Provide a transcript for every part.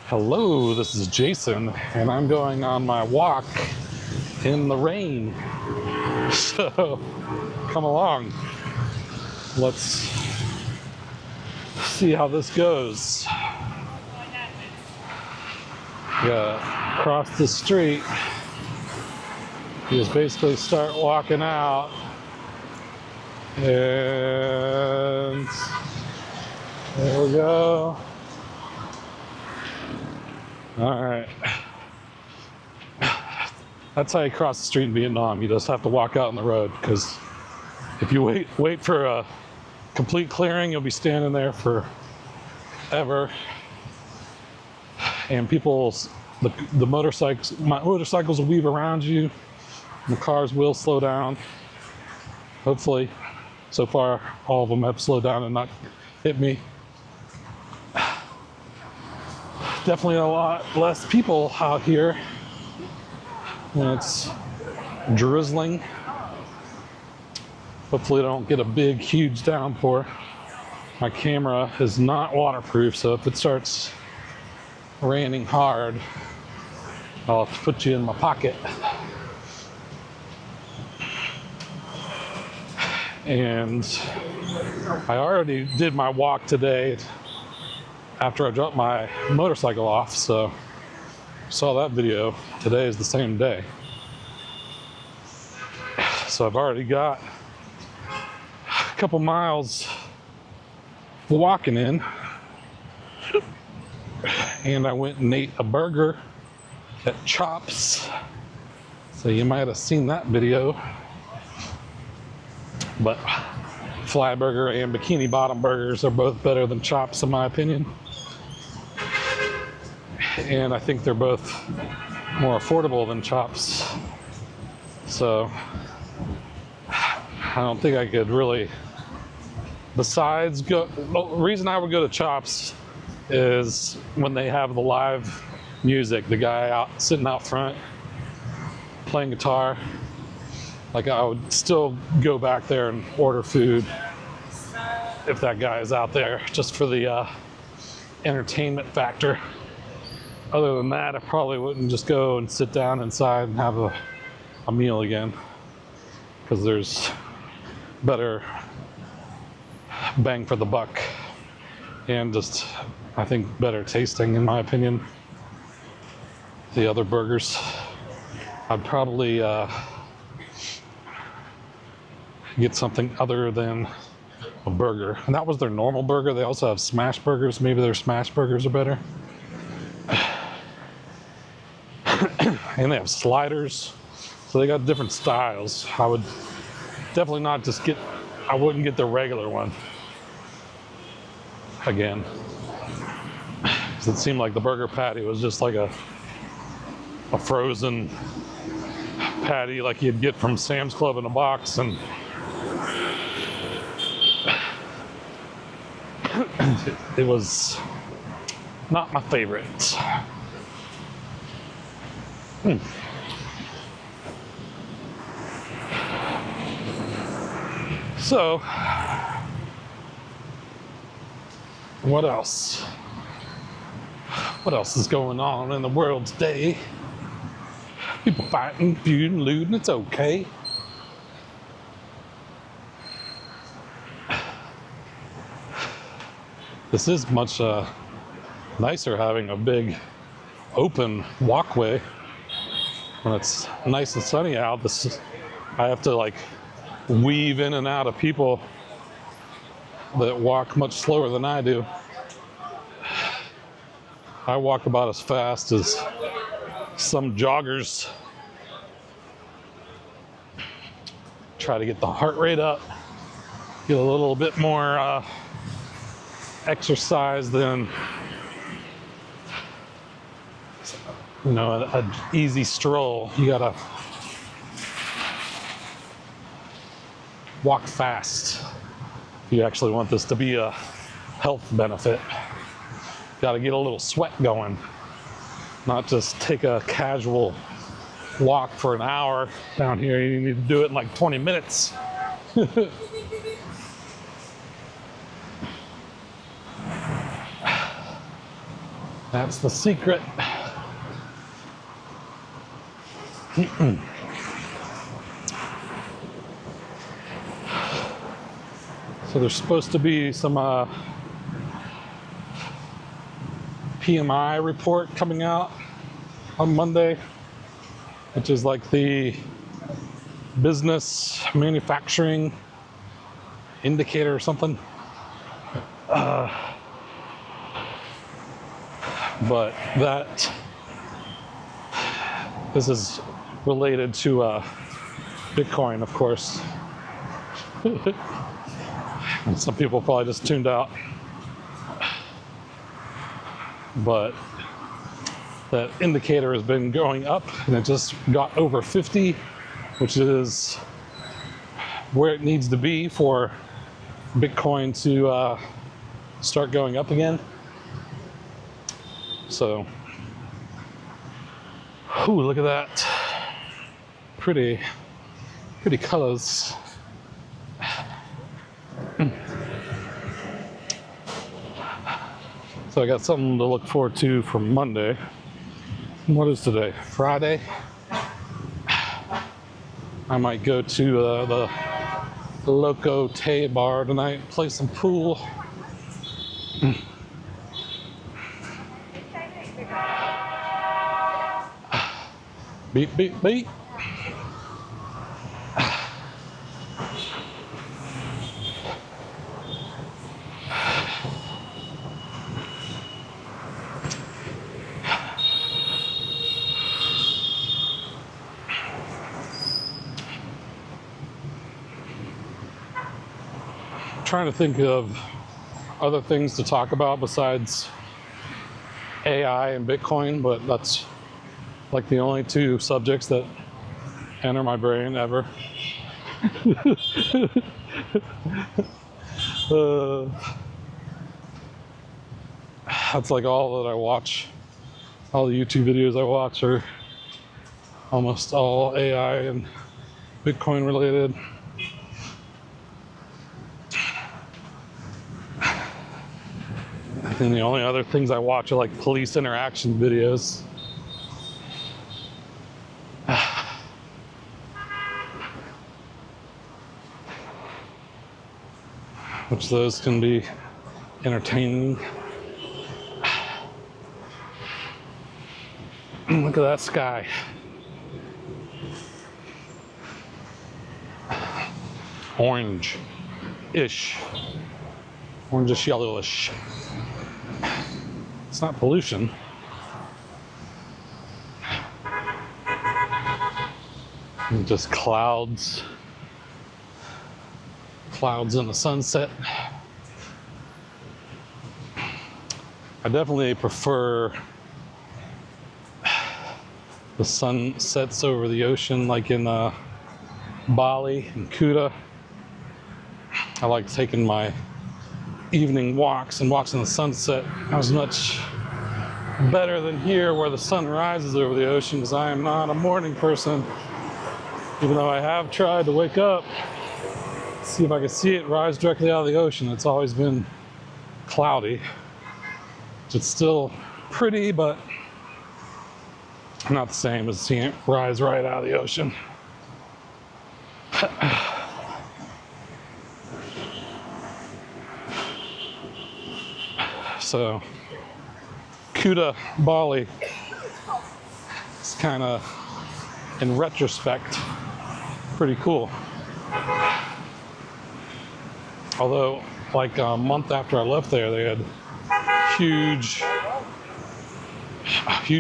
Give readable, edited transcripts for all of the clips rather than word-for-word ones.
Hello, this is Jason, and I'm going on my walk in the rain. So, come along. Let's see how this goes. Yeah, across the street. You just basically start walking out, and there we go. All right. That's how you cross the street in Vietnam. You just have to walk out on the road, because if you wait for a complete clearing, you'll be standing there forever. And the motorcycles will weave around you. And the cars will slow down. Hopefully, so far, all of them have slowed down and not hit me. Definitely a lot less people out here when it's drizzling. Hopefully I don't get a big, huge downpour. My camera is not waterproof, so if it starts raining hard, I'll have to put you in my pocket. And I already did my walk today after I dropped my motorcycle off, so saw that video. Today is the same day. So I've already got a couple miles walking in, and I went and ate a burger at Chops. So you might have seen that video. But Fly Burger and Bikini Bottom burgers are both better than Chops in my opinion. And I think they're both more affordable than Chops. So I don't think I could really, besides the reason I would go to Chops is when they have the live music, the guy sitting out front playing guitar. Like, I would still go back there and order food if that guy is out there, just for the entertainment factor. Other than that, I probably wouldn't just go and sit down inside and have a meal again, because there's better bang for the buck and just, I think, better tasting in my opinion. The other burgers, I'd probably get something other than a burger. And that was their normal burger. They also have smash burgers. Maybe their smash burgers are better. And they have sliders, so they got different styles. I would definitely not just I wouldn't get the regular one again, because it seemed like the burger patty was just like a frozen patty like you'd get from Sam's Club in a box, and it was not my favorite. So, what else? What else is going on in the world today? People fighting, feuding, looting, it's okay. This is much nicer having a big open walkway when it's nice and sunny out. I have to like weave in and out of people that walk much slower than I do. I walk about as fast as some joggers. Try to get the heart rate up, get a little bit more exercise than, an easy stroll. You gotta walk fast if you actually want this to be a health benefit. Gotta get a little sweat going, not just take a casual walk for an hour down here. You need to do it in like 20 minutes. That's the secret. So there's supposed to be some PMI report coming out on Monday, which is like the business manufacturing indicator or something. But this is related to Bitcoin, of course. And some people probably just tuned out. But that indicator has been going up, and it just got over 50, which is where it needs to be for Bitcoin to start going up again. So, ooh, look at that. Pretty colors. So I got something to look forward to for Monday. What is today? Friday? I might go to the Loco Tay Bar tonight, play some pool. Beep, beep, beep. Trying to think of other things to talk about besides AI and Bitcoin, but that's like the only two subjects that enter my brain ever. That's like all that I watch. All the YouTube videos I watch are almost all AI and Bitcoin related. And the only other things I watch are like police interaction videos. Which those can be entertaining. Look at that sky. Orange-ish. Orangish, yellowish. It's not pollution. It's just clouds. Clouds in the sunset. I definitely prefer the sun sets over the ocean, like in Bali and Kuta. I like taking my evening walks and watching the sunset. As much better than here where the sun rises over the ocean, because I am not a morning person. Even though I have tried to wake up, see if I can see it rise directly out of the ocean. It's always been cloudy. It's still pretty, but not the same as seeing it rise right out of the ocean. So, Kuta, Bali, it's kind of, in retrospect, pretty cool. Although, like a month after I left there, they had huge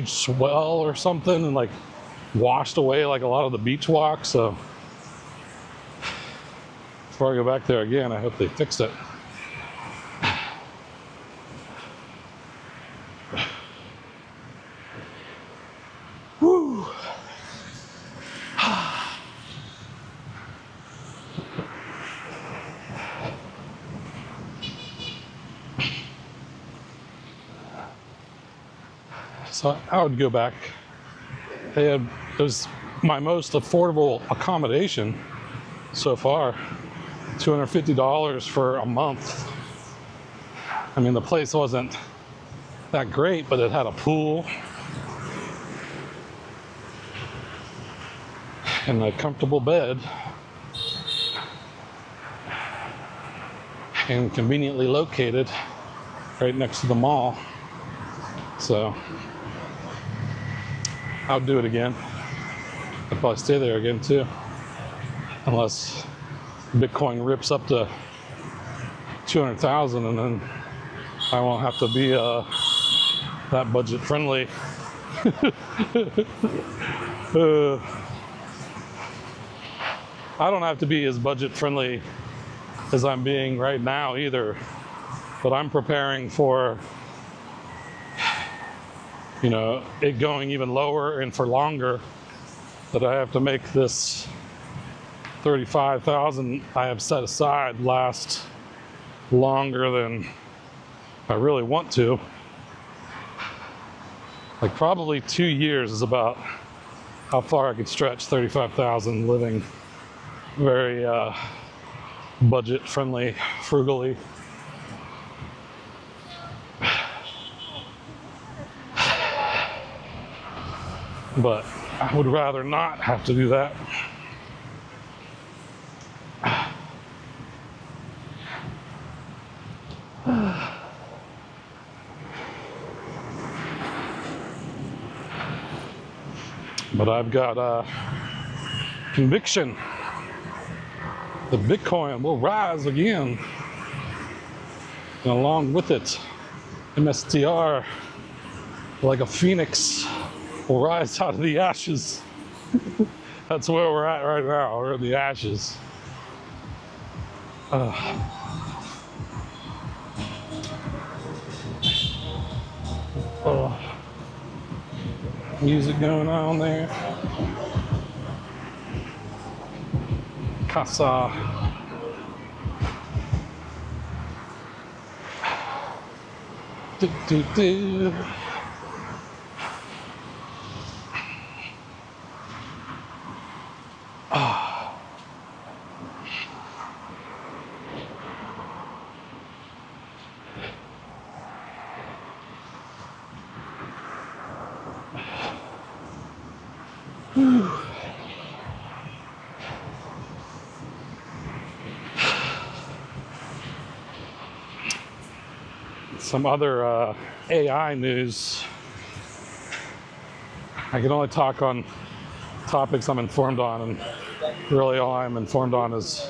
swell or something and like washed away like a lot of the beach walks. So before I go back there again, I hope they fix it. Woo! So I would go back. It was my most affordable accommodation so far, $250 for a month. I mean, the place wasn't that great, but it had a pool and a comfortable bed and conveniently located right next to the mall. So I'll do it again. I'll probably stay there again too, unless Bitcoin rips up to 200,000, and then I won't have to be that budget friendly. I don't have to be as budget friendly as I'm being right now either, but I'm preparing for, you know, it going even lower and for longer, that I have to make this 35,000 I have set aside last longer than I really want to. Like probably 2 years is about how far I could stretch 35,000 living very budget friendly, frugally. But I would rather not have to do that. But I've got conviction that Bitcoin will rise again. And along with it, MSTR, like a phoenix, will rise out of the ashes. That's where we're at right now. We're in the ashes. Music going on there. Casa. Do, do, do. Some other AI news. I can only talk on topics I'm informed on, and really all I'm informed on is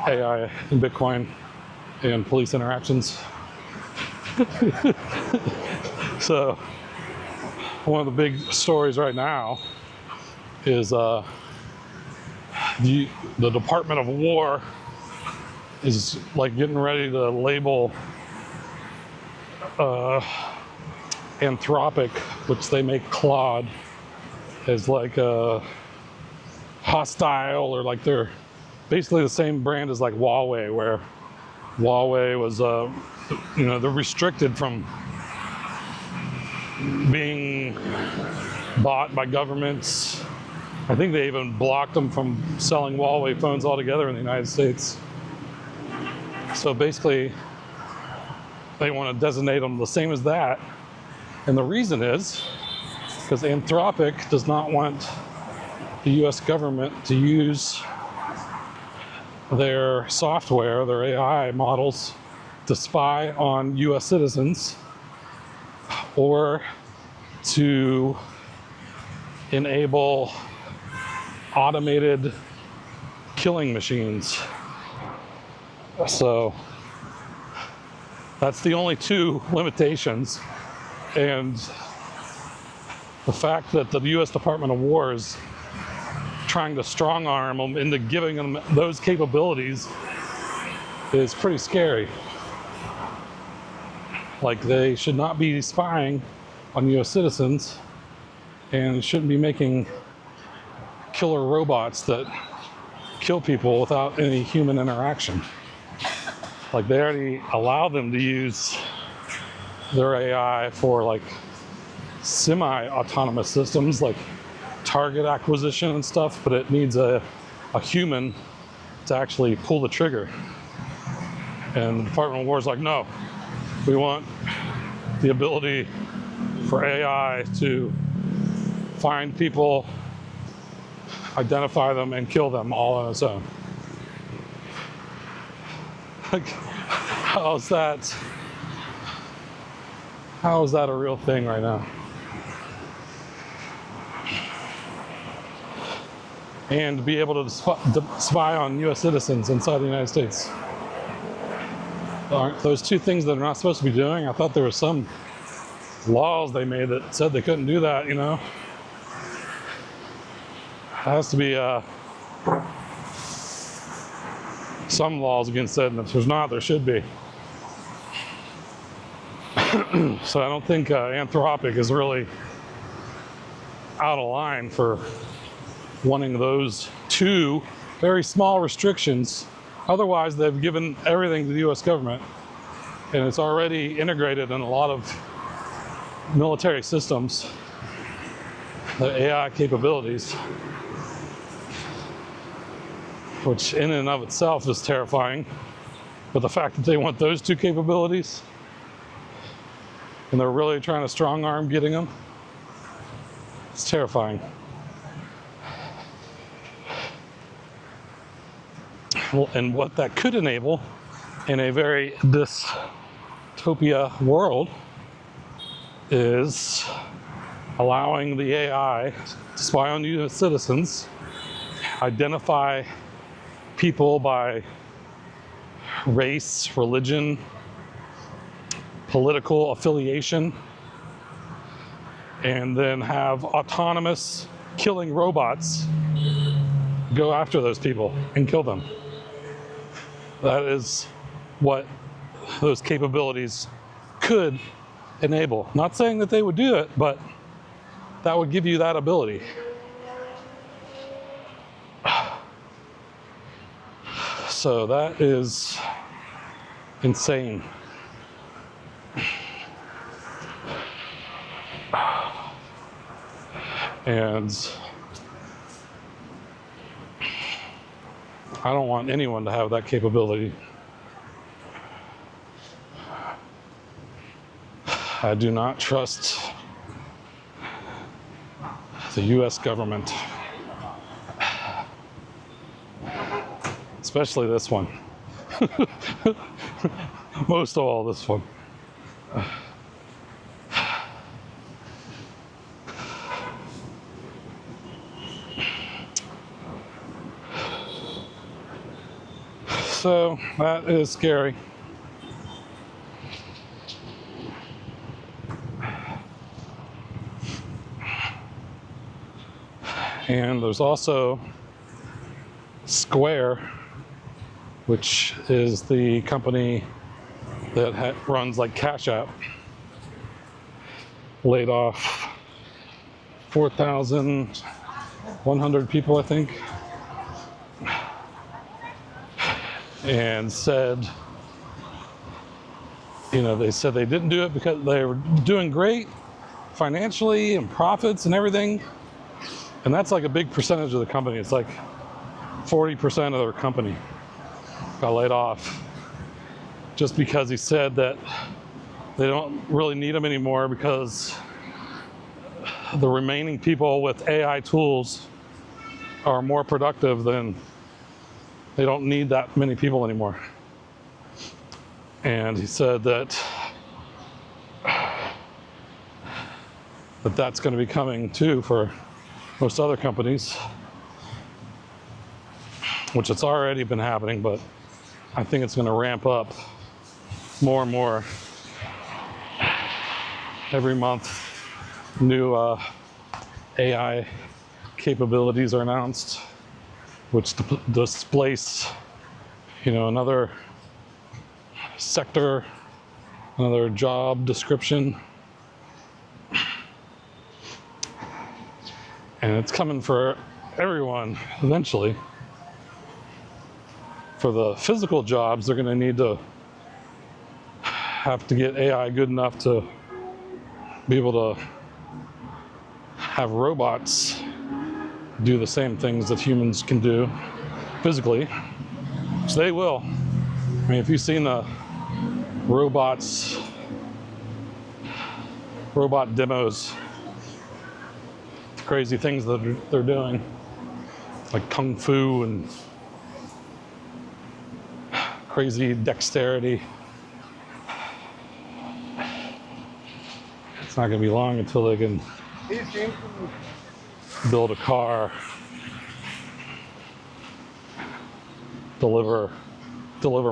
AI and Bitcoin and police interactions. So one of the big stories right now is the Department of War is like getting ready to label Anthropic, which they make Claude, as like a hostile, or like they're basically the same brand as like Huawei, where Huawei was, you know, they're restricted from being bought by governments. I think they even blocked them from selling Huawei phones altogether in the United States. So basically, they want to designate them the same as that. And the reason is because Anthropic does not want the US government to use their software, their AI models, to spy on US citizens or to enable automated killing machines. So that's the only two limitations. And the fact that the US Department of War is trying to strong arm them into giving them those capabilities is pretty scary. Like, they should not be spying on US citizens and shouldn't be making killer robots that kill people without any human interaction. Like, they already allow them to use their AI for like semi-autonomous systems, like target acquisition and stuff, but it needs a human to actually pull the trigger. And the Department of War is like, no, we want the ability for AI to find people, identify them, and kill them all on its own. Like, how is that a real thing right now? And be able to spy on US citizens inside the United States. Aren't those two things that they're not supposed to be doing? I thought there were some laws they made that said they couldn't do that, you know? There has to be some laws against it, and if there's not, there should be. So I don't think Anthropic is really out of line for wanting those two very small restrictions. Otherwise, they've given everything to the US government, and it's already integrated in a lot of military systems, the AI capabilities, which in and of itself is terrifying. But the fact that they want those two capabilities, and they're really trying to strong arm getting them, it's terrifying. And what that could enable in a very dystopia world is allowing the AI to spy on US citizens, identify people by race, religion, political affiliation, and then have autonomous killing robots go after those people and kill them. That is what those capabilities could enable. Not saying that they would do it, but that would give you that ability. So that is insane. And I don't want anyone to have that capability. I do not trust the US government, especially this one. Most of all, this one. So that is scary. And there's also Square, which is the company that runs like Cash App, laid off 4,100 people, I think, and said, you know, they said they didn't do it because they were doing great financially and profits and everything. And that's like a big percentage of the company. It's like 40% of their company got laid off just because he said that they don't really need them anymore because the remaining people with AI tools are more productive than, they don't need that many people anymore. And he said that that's going to be coming too for most other companies, which it's already been happening, but I think it's going to ramp up more and more. Every month, new AI capabilities are announced, which displace, you know, another sector, another job description. And it's coming for everyone eventually. For the physical jobs, they're going to need to have to get AI good enough to be able to have robots do the same things that humans can do physically, which they will. I mean, if you've seen the robots robot demos, crazy things that they're doing, like kung fu and crazy dexterity. It's not going to be long until they can build a car, deliver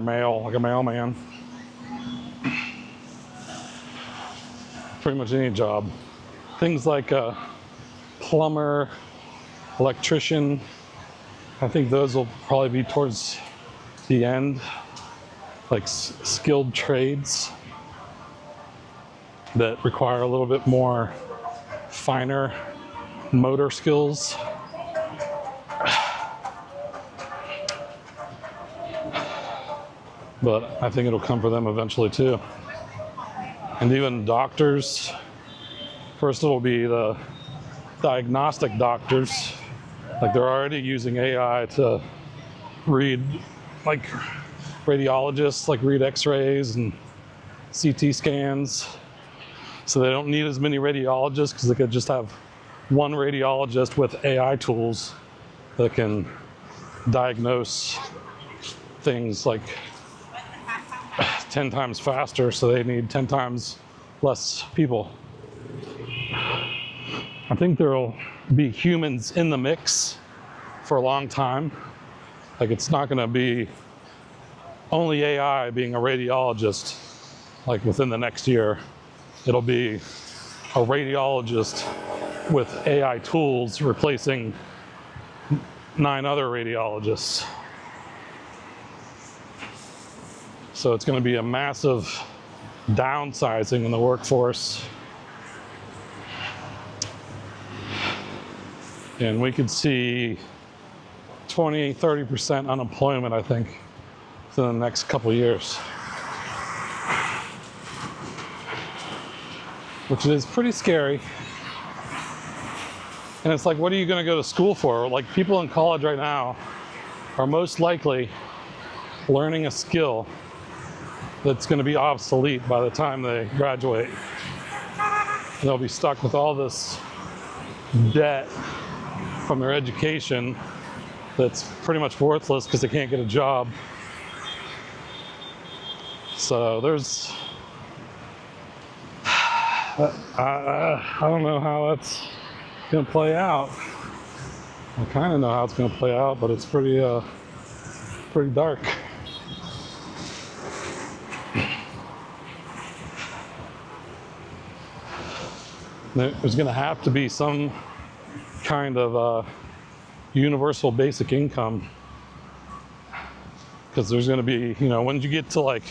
mail like a mailman. Pretty much any job. Things like a plumber, electrician, I think those will probably be towards the end, like skilled trades that require a little bit more finer motor skills. But I think it'll come for them eventually too. And even doctors, first it'll be the diagnostic doctors, like they're already using AI to read, like radiologists, like read x-rays and CT scans. So they don't need as many radiologists because they could just have one radiologist with AI tools that can diagnose things like 10 times faster, so they need 10 times less people. I think there'll be humans in the mix for a long time. Like it's not gonna be only AI being a radiologist, like within the next year. It'll be a radiologist with AI tools replacing 9 other radiologists. So it's going to be a massive downsizing in the workforce. And we could see 20-30% unemployment, I think, within the next couple of years. Which is pretty scary. And it's like, what are you going to go to school for? Like people in college right now are most likely learning a skill that's going to be obsolete by the time they graduate. And they'll be stuck with all this debt from their education that's pretty much worthless because they can't get a job. So there's, I don't know how that's going to play out. I kind of know how it's going to play out, but it's pretty dark. There's going to have to be some kind of universal basic income, because there's going to be, you know, when you get to like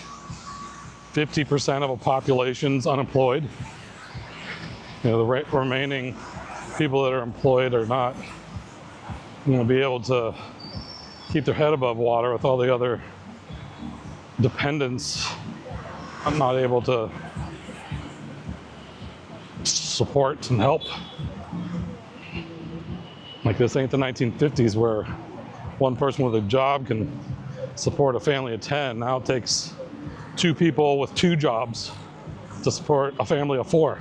50% of a population's unemployed, you know, the remaining people that are employed are not going to be able to keep their head above water with all the other dependents. I'm not able to support and help. Like this ain't the 1950s where one person with a job can support a family of 10. Now it takes 2 people with 2 jobs to support a family of 4.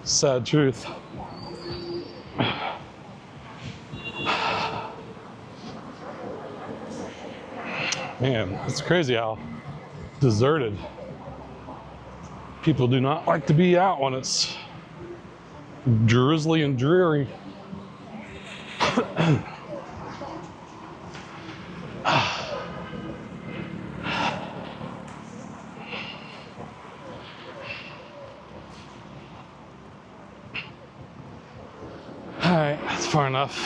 Sad truth. Man, it's crazy how deserted. People do not like to be out when it's drizzly and dreary. All right, that's far enough.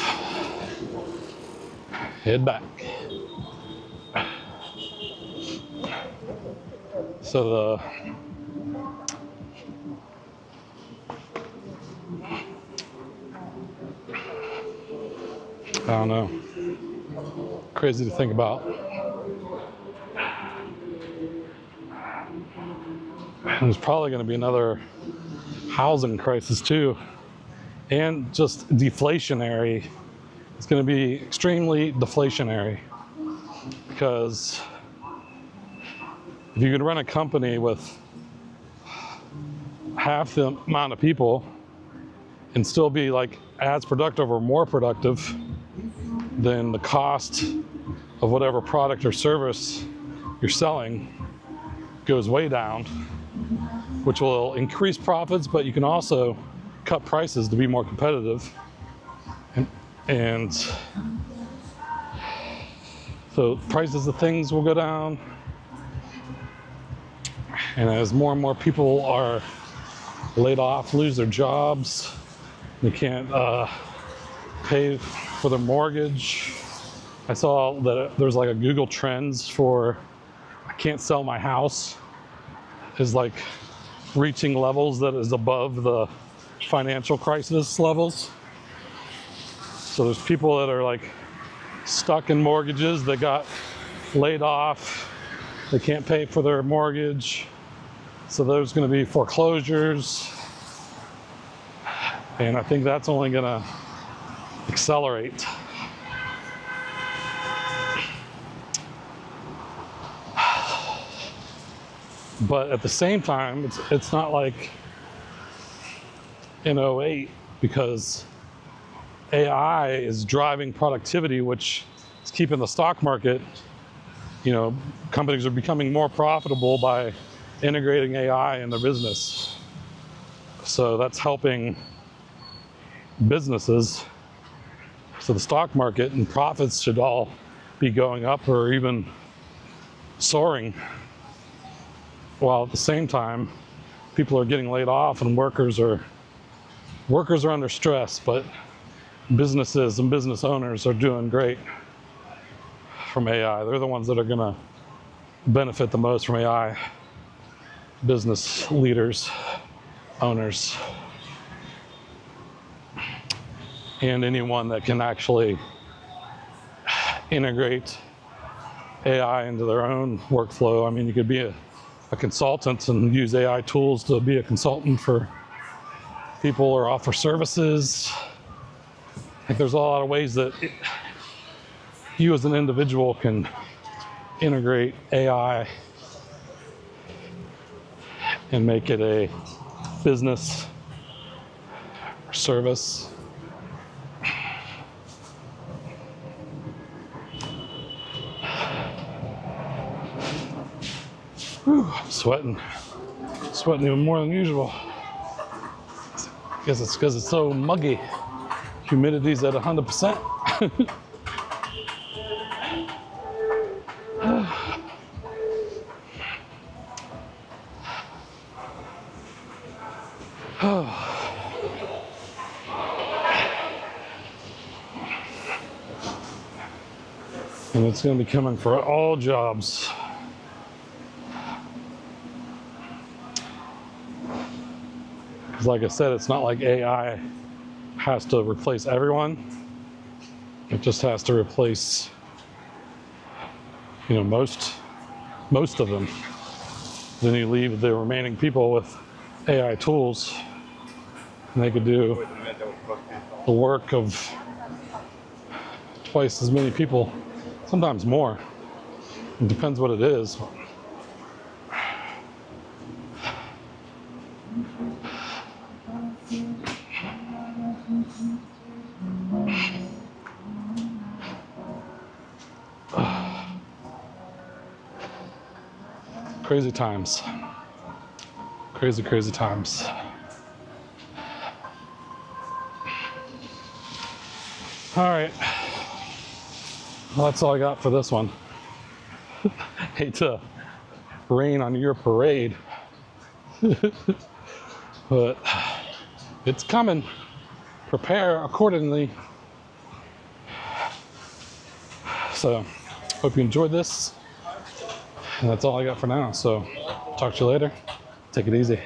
Head back. So I don't know. Crazy to think about. There's probably going to be another housing crisis too, and just deflationary. It's going to be extremely deflationary because if you could run a company with half the amount of people and still be like as productive or more productive, then the cost of whatever product or service you're selling goes way down, which will increase profits, but you can also cut prices to be more competitive. And so prices of things will go down. And as more and more people are laid off, lose their jobs, they can't pay for their mortgage. I saw that there's like a Google Trends for I can't sell my house is like reaching levels that is above the financial crisis levels. So there's people that are like stuck in mortgages that got laid off. They can't pay for their mortgage. So there's going to be foreclosures. And I think that's only going to accelerate. But at the same time, it's not like in '08, because AI is driving productivity, which is keeping the stock market, companies are becoming more profitable by integrating AI in their business. So that's helping businesses. So the stock market and profits should all be going up or even soaring. While at the same time, people are getting laid off and workers are under stress, but businesses and business owners are doing great from AI. They're the ones that are going to benefit the most from AI. Business leaders, owners, and anyone that can actually integrate AI into their own workflow. I mean, you could be a consultant and use AI tools to be a consultant for people or offer services. I think there's a lot of ways that you as an individual can integrate AI and make it a business or service. Whew, I'm sweating even more than usual. I guess it's because it's so muggy. Humidity's at 100%. And it's going to be coming for all jobs. Because like I said, it's not like AI has to replace everyone. It just has to replace, most of them. Then you leave the remaining people with AI tools, and they could do the work of twice as many people, sometimes more. It depends what it is. Crazy times. Crazy, crazy times. All right. Well, that's all I got for this one. Hate to rain on your parade. But it's coming. Prepare accordingly. So, hope you enjoyed this. And that's all I got for now. So, talk to you later. Take it easy.